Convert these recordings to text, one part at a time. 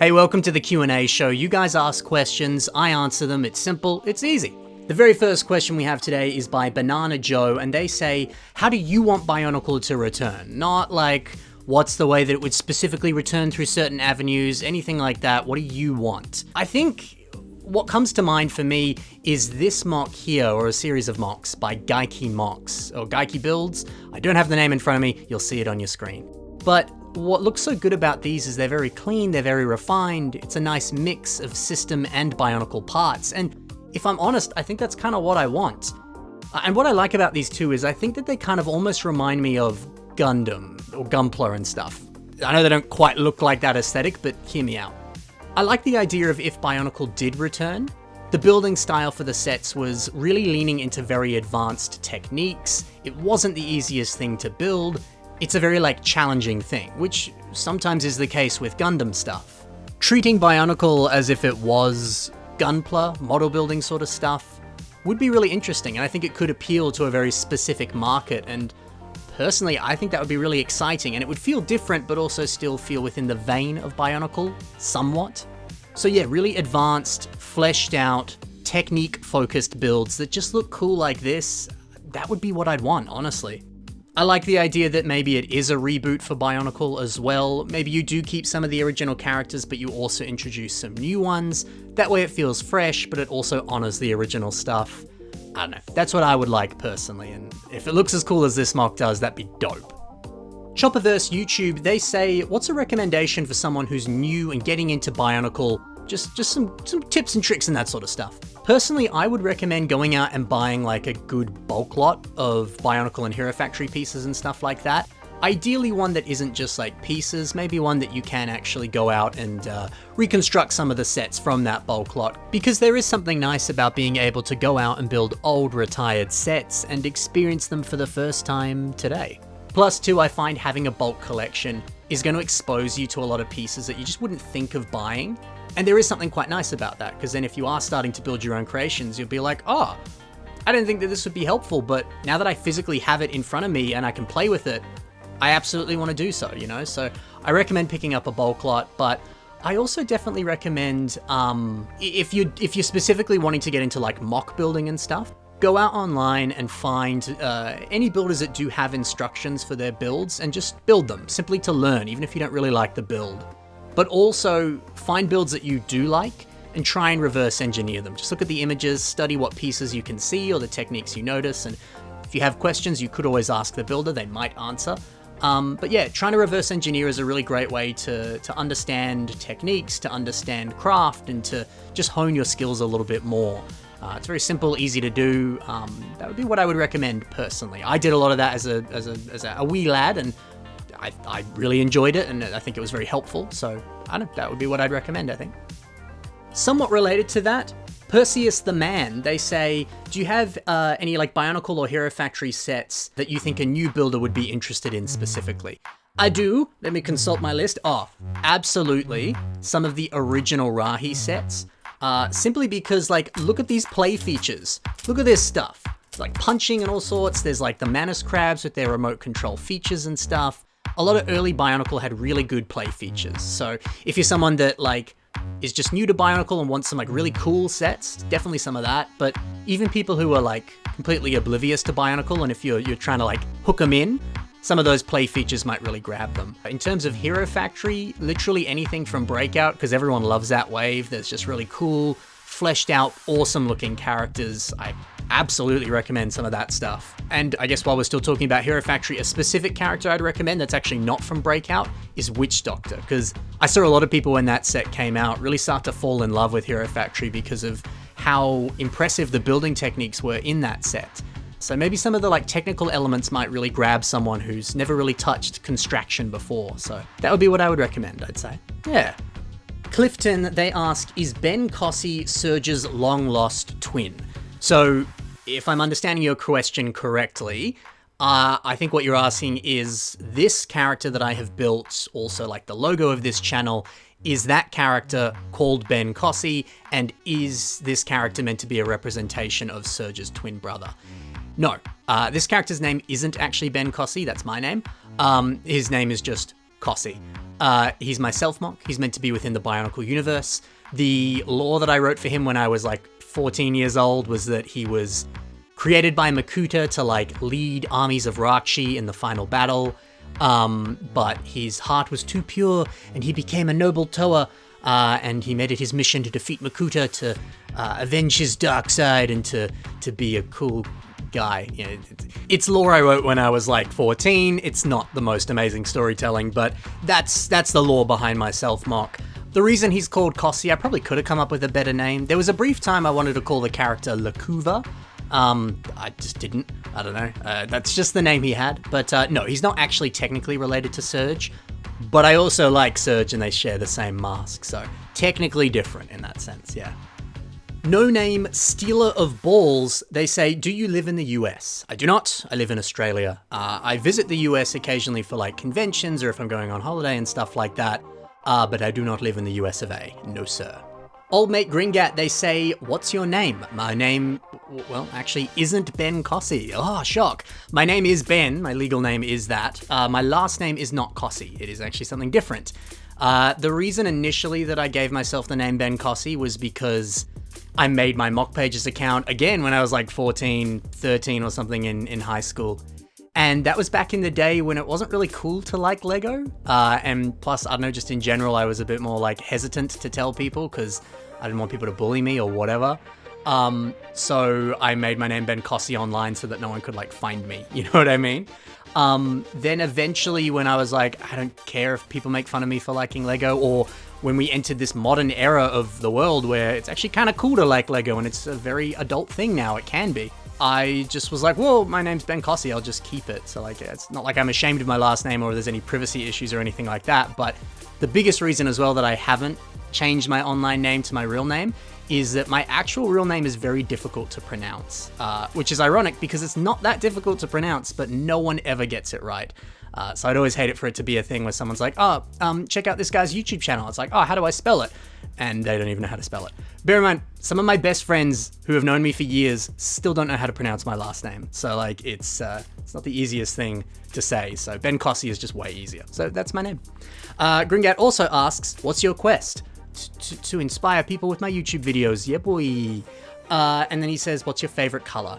Hey, welcome to the Q&A show. You guys ask questions, I answer them. It's simple, it's easy. The very first question we have today is by Banana Joe, and they say, how do you want Bionicle to return? Not like, what's the way that it would specifically return through certain avenues, anything like that. What do you want? I think what comes to mind for me is this MOC here, or a series of MOCs by Geikie MOCs, or Geikie Builds. I don't have the name in front of me, you'll see it on your screen. But what looks so good about these is they're very clean, they're very refined, it's a nice mix of system and Bionicle parts, and if I'm honest, I think that's kind of what I want. And what I like about these two is I think that they kind of almost remind me of Gundam, or Gunpla and stuff. I know they don't quite look like that aesthetic, but hear me out. I like the idea of if Bionicle did return, the building style for the sets was really leaning into very advanced techniques, it wasn't the easiest thing to build, it's a very challenging thing, which sometimes is the case with Gundam stuff. Treating Bionicle as if it was Gunpla, model building sort of stuff, would be really interesting, and I think it could appeal to a very specific market, and personally I think that would be really exciting, and it would feel different but also still feel within the vein of Bionicle, somewhat. So yeah, really advanced, fleshed out, technique focused builds that just look cool like this, that would be what I'd want, honestly. I like the idea that maybe it is a reboot for Bionicle as well. Maybe you do keep some of the original characters, but you also introduce some new ones. That way it feels fresh, but it also honors the original stuff. I don't know, that's what I would like personally, and if it looks as cool as this MOC does, that'd be dope. Chopperverse YouTube, they say, what's a recommendation for someone who's new and getting into Bionicle? Just some tips and tricks and that sort of stuff. Personally, I would recommend going out and buying a good bulk lot of Bionicle and Hero Factory pieces and stuff like that. Ideally one that isn't just pieces, maybe one that you can actually go out and reconstruct some of the sets from that bulk lot, because there is something nice about being able to go out and build old retired sets and experience them for the first time today. Plus too, I find having a bulk collection is going to expose you to a lot of pieces that you just wouldn't think of buying. And there is something quite nice about that, because then if you are starting to build your own creations, you'll be like, oh, I didn't think that this would be helpful, but now that I physically have it in front of me and I can play with it, I absolutely want to do so, you know? So I recommend picking up a bulk lot, but I also definitely recommend, if you're specifically wanting to get into MOC building and stuff, go out online and find any builders that do have instructions for their builds and just build them, simply to learn, even if you don't really like the build. But also find builds that you do like and try and reverse engineer them. Just look at the images, study what pieces you can see or the techniques you notice, and if you have questions, you could always ask the builder, they might answer. But yeah, trying to reverse engineer is a really great way to understand techniques, to understand craft, and to just hone your skills a little bit more. It's very simple, easy to do. That would be what I would recommend personally. I did a lot of that as a wee lad, and I really enjoyed it, and I think it was very helpful, so I don't know, that would be what I'd recommend, I think. Somewhat related to that, Perseus the Man, they say, do you have any Bionicle or Hero Factory sets that you think a new builder would be interested in specifically? I do. Let me consult my list. Oh, absolutely. Some of the original Rahi sets. Simply because, look at these play features. Look at this stuff. Punching and all sorts. There's the Manus Crabs with their remote control features and stuff. A lot of early Bionicle had really good play features. So if you're someone that is just new to Bionicle and wants some really cool sets, definitely some of that. But even people who are completely oblivious to Bionicle, and if you're trying to hook them in, some of those play features might really grab them. In terms of Hero Factory, literally anything from Breakout, because everyone loves that wave. There's just really cool, fleshed out, awesome looking characters. I absolutely recommend some of that stuff. And I guess while we're still talking about Hero Factory, a specific character I'd recommend that's actually not from Breakout is Witch Doctor, because I saw a lot of people when that set came out really start to fall in love with Hero Factory because of how impressive the building techniques were in that set. So maybe some of the technical elements might really grab someone who's never really touched Construction before. So that would be what I would recommend, I'd say. Yeah. Clifton, they ask, is Ben Cossey Surge's long-lost twin? So if I'm understanding your question correctly, I think what you're asking is this character that I have built, also the logo of this channel, is that character called Ben Cossey, and is this character meant to be a representation of Surge's twin brother? No, this character's name isn't actually Ben Cossey, that's my name. His name is just Kossi. He's my self-MOC. He's meant to be within the Bionicle universe. The lore that I wrote for him when I was like 14 years old was that he was created by Makuta to like lead armies of Rakshi in the final battle. But his heart was too pure and he became a noble Toa, and he made it his mission to defeat Makuta, to avenge his dark side and to be a cool guy. You know, it's lore I wrote when I was like 14. It's not the most amazing storytelling, but that's the lore behind my self-MOC. The reason he's called Kossi, I probably could have come up with a better name. There was a brief time I wanted to call the character Lakuva. I just didn't. I don't know. That's just the name he had. But no, he's not actually technically related to Surge. But I also like Surge and they share the same mask. So technically different in that sense, yeah. No name Stealer of Balls. They say, do you live in the US? I do not. I live in Australia. I visit the US occasionally for like conventions or if I'm going on holiday and stuff like that. But I do not live in the US of A. No, sir. Old mate Gringat, they say, what's your name? My name, well, actually isn't Ben Kossi. Oh, shock. My name is Ben. My legal name is that. My last name is not Kossi. It is actually something different. The reason initially that I gave myself the name Ben Kossi was because I made my Mock Pages account again when I was like 14, 13 or something in high school. And that was back in the day when it wasn't really cool to like Lego. And plus, I don't know, just in general, I was a bit more like hesitant to tell people because I didn't want people to bully me or whatever. So I made my name Ben Kossi online so that no one could like find me. You know what I mean? Then eventually when I was like, I don't care if people make fun of me for liking Lego, or when we entered this modern era of the world where it's actually kind of cool to like Lego and it's a very adult thing now, it can be. I just was like, well, my name's Ben Kossi, I'll just keep it. So like, it's not like I'm ashamed of my last name or there's any privacy issues or anything like that. But the biggest reason as well that I haven't changed my online name to my real name is that my actual real name is very difficult to pronounce, which is ironic because it's not that difficult to pronounce, but no one ever gets it right. So I'd always hate it for it to be a thing where someone's like, oh, check out this guy's YouTube channel. It's like, oh, how do I spell it? And they don't even know how to spell it. Bear in mind, some of my best friends who have known me for years still don't know how to pronounce my last name. So like, it's not the easiest thing to say. So Ben Kossi is just way easier. So that's my name. Gringat also asks, what's your quest? To inspire people with my YouTube videos. Yeah, boy. And then he says, what's your favorite color?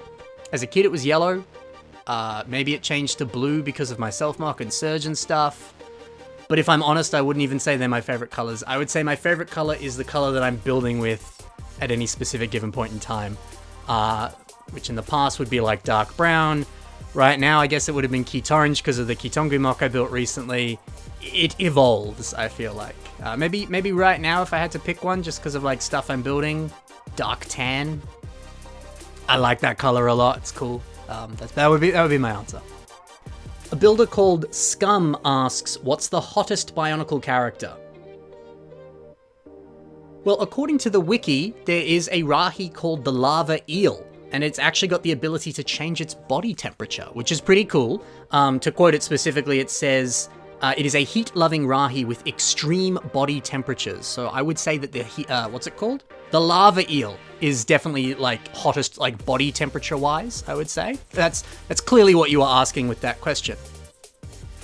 As a kid, it was yellow. Maybe it changed to blue because of my self-MOC and Surge and stuff. But if I'm honest, I wouldn't even say they're my favorite colors. I would say my favorite color is the color that I'm building with at any specific given point in time. Which in the past would be like dark brown. Right now, I guess it would have been Keat Orange because of the Kitongu MOC I built recently. It evolves, I feel like. Maybe right now, if I had to pick one, just because of like stuff I'm building, dark tan. I like that color a lot. It's cool. That would be my answer. A builder called Scum asks, what's the hottest Bionicle character? Well, according to the wiki, there is a Rahi called the Lava Eel, and it's actually got the ability to change its body temperature, which is pretty cool. To quote it specifically, it says, it is a heat-loving Rahi with extreme body temperatures. So I would say that the what's it called? The Lava Eel is definitely like hottest, like body temperature-wise, I would say. That's clearly what you are asking with that question,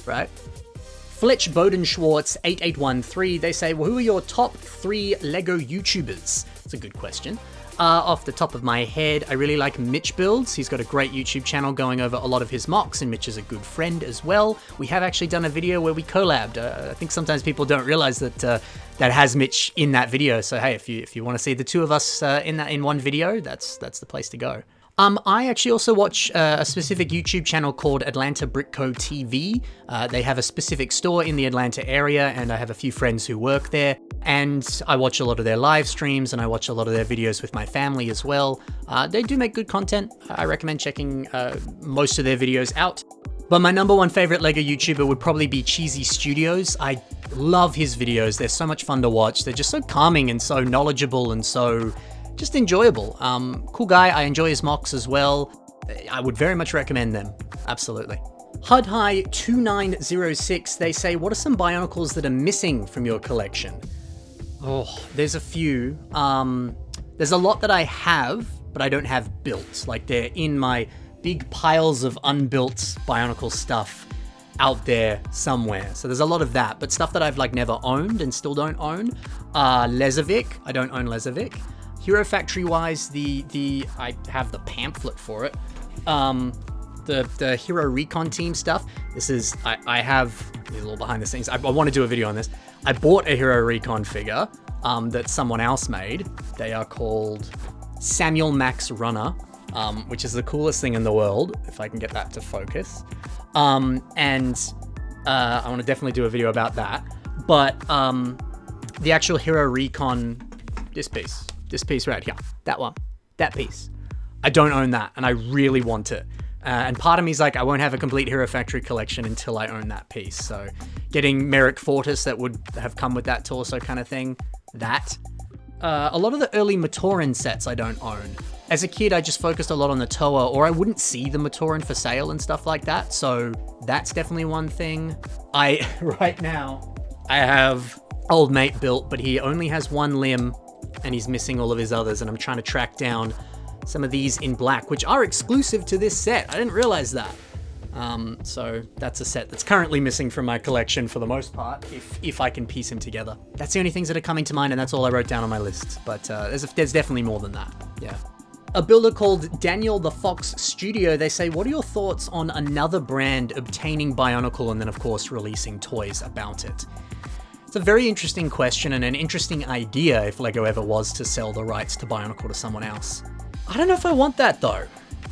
right? Fletch Bowden Schwartz 8813. They say, well, who are your top 3 Lego YouTubers? It's a good question. Off the top of my head, I really like Mitch Builds. He's got a great YouTube channel going over a lot of his mocks, and Mitch is a good friend as well. We have actually done a video where we collabed. I think sometimes people don't realize that that has Mitch in that video. So hey, if you want to see the two of us in one video, that's the place to go. I actually also watch a specific YouTube channel called Atlanta Brickco TV. They have a specific store in the Atlanta area, and I have a few friends who work there. And I watch a lot of their live streams, and I watch a lot of their videos with my family as well. They do make good content. I recommend checking most of their videos out. But my number one favorite Lego YouTuber would probably be Cheesy Studios. I love his videos. They're so much fun to watch. They're just so calming and so knowledgeable and so just enjoyable. Cool guy. I enjoy his mocks as well. I would very much recommend them. Absolutely. HudHigh2906, they say, what are some Bionicles that are missing from your collection? Oh, there's a few. There's a lot that I have, but I don't have built. Like, they're in my big piles of unbuilt Bionicle stuff out there somewhere. So there's a lot of that, but stuff that I've like never owned and still don't own. Lezovic, I don't own Lezovic. Hero Factory wise, I have the pamphlet for it. The Hero Recon team stuff. This is, I have a little behind the scenes. I want to do a video on this. I bought a Hero Recon figure that someone else made. They are called Samuel Max Runner, which is the coolest thing in the world, if I can get that to focus. I want to definitely do a video about that. But the actual Hero Recon, this piece right here, that piece. I don't own that, and I really want it. And part of me is like, I won't have a complete Hero Factory collection until I own that piece. So getting Merrick Fortis that would have come with that torso kind of thing, that. A lot of the early Matoran sets I don't own. As a kid, I just focused a lot on the Toa, or I wouldn't see the Matoran for sale and stuff like that. So that's definitely one thing. Right now, I have Old Mate built, but he only has one limb and he's missing all of his others. And I'm trying to track down some of these in black, which are exclusive to this set. I didn't realize that. So that's a set that's currently missing from my collection for the most part, if I can piece him together. That's the only things that are coming to mind, and that's all I wrote down on my list. But there's definitely more than that. Yeah. A builder called Daniel the Fox Studio, they say, what are your thoughts on another brand obtaining Bionicle and then of course releasing toys about it? It's a very interesting question and an interesting idea if LEGO ever was to sell the rights to Bionicle to someone else. I don't know if I want that though.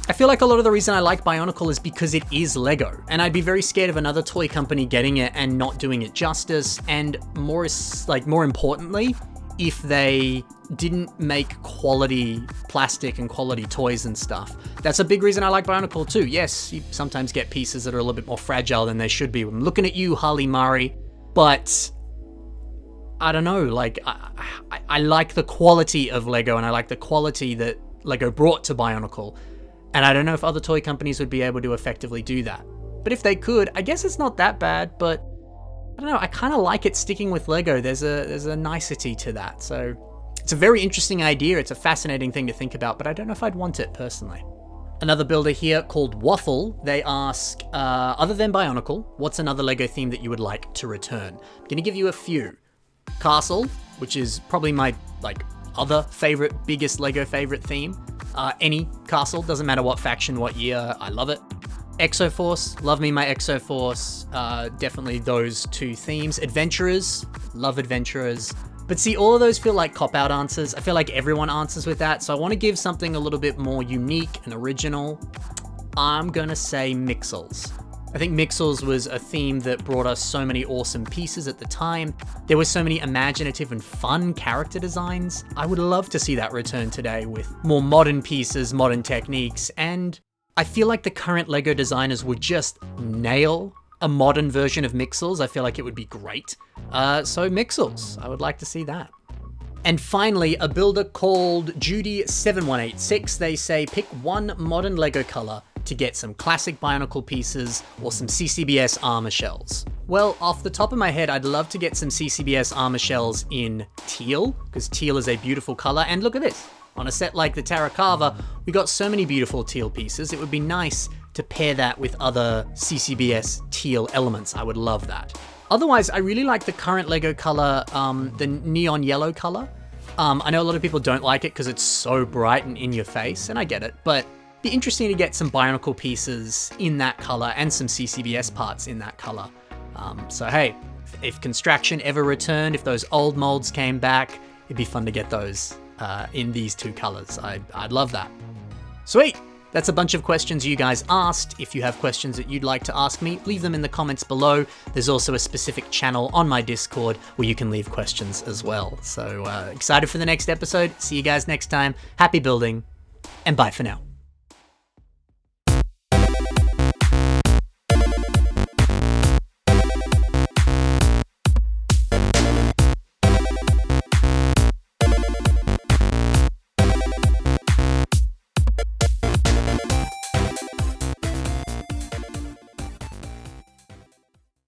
I feel like a lot of the reason I like Bionicle is because it is LEGO, and I'd be very scared of another toy company getting it and not doing it justice, and more importantly, if they didn't make quality plastic and quality toys and stuff. That's a big reason I like Bionicle too. Yes, you sometimes get pieces that are a little bit more fragile than they should be. I'm looking at you, Harley Murray, but I don't know, like, I like the quality of LEGO, and I like the quality that LEGO brought to Bionicle. And I don't know if other toy companies would be able to effectively do that. But if they could, I guess it's not that bad, but I don't know, I kind of like it sticking with LEGO. There's a nicety to that. So it's a very interesting idea. It's a fascinating thing to think about, but I don't know if I'd want it personally. Another builder here called Waffle, they ask, other than Bionicle, what's another LEGO theme that you would like to return? I'm gonna give you a few. Castle, which is probably my other biggest LEGO favorite theme. Any castle, doesn't matter what faction, what year, I love it. Exoforce, love me my Exoforce. Definitely those two themes. Adventurers, love Adventurers. But see, all of those feel like cop-out answers. I feel like everyone answers with that, so I want to give something a little bit more unique and original. I'm gonna say Mixels. I think Mixels was a theme that brought us so many awesome pieces at the time. There were so many imaginative and fun character designs. I would love to see that return today with more modern pieces, modern techniques, and I feel like the current LEGO designers would just nail a modern version of Mixels. I feel like it would be great. So Mixels, I would like to see that. And finally, a builder called Judy7186, they say pick one modern LEGO color to get some classic Bionicle pieces or some CCBS armor shells. Well, off the top of my head, I'd love to get some CCBS armor shells in teal, because teal is a beautiful color, and look at this. On a set like the Terracava, we got so many beautiful teal pieces, it would be nice to pair that with other CCBS teal elements. I would love that. Otherwise, I really like the current LEGO color, the neon yellow color. I know a lot of people don't like it because it's so bright and in your face, and I get it, but be interesting to get some Bionicle pieces in that color and some CCBS parts in that color. So hey, if Construction ever returned, if those old molds came back, it'd be fun to get those in these two colors. I'd love that. Sweet! That's a bunch of questions you guys asked. If you have questions that you'd like to ask me, leave them in the comments below. There's also a specific channel on my Discord where you can leave questions as well. So excited for the next episode. See you guys next time. Happy building, and bye for now.